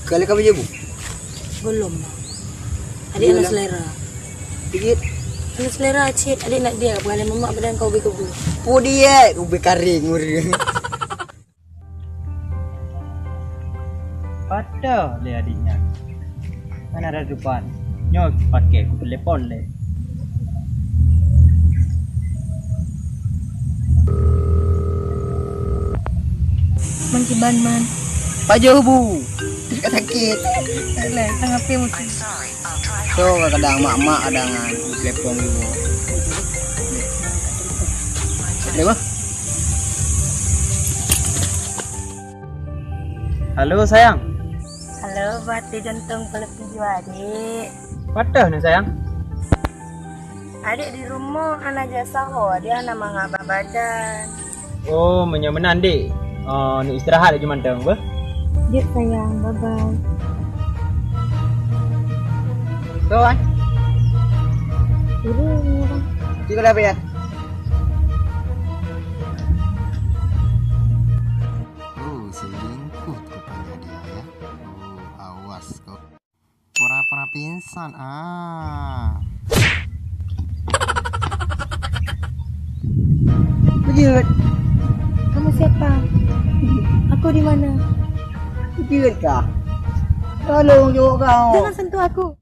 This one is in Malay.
Kali kamu je bu? Belum. Adik nak selera. Dikit. Anak selera cik, adik nak dia pengalan mamak badan kau ubi-ubi. Po dia, ubi kering urang. Pada le adiknya. Kan ada depan. Nyok pakai ku telepon le. Mengkiban man. Paju bu. Dekat sakit. Alah, tengah pe mesti. So kadang mak-mak adangan telepon ibu. Lewah. Halo sayang. Halo, bati jantung kalau video adik. Pada ni sayang. Adik di rumah anak jasa ho, dia anak mengabah badan. Oh, menyemenan dik. Ni istirahat aja mantang apa? Dia sayang, bye-bye. So kan? Ini orang. Tiga dah bayar. Selingkuh rupanya dia ya. Awas kau. Pura-pura pingsan. Bejut. Kamu siapa? Aku di mana? Bejut kah? Tolong jawab kau. Jangan sentuh aku.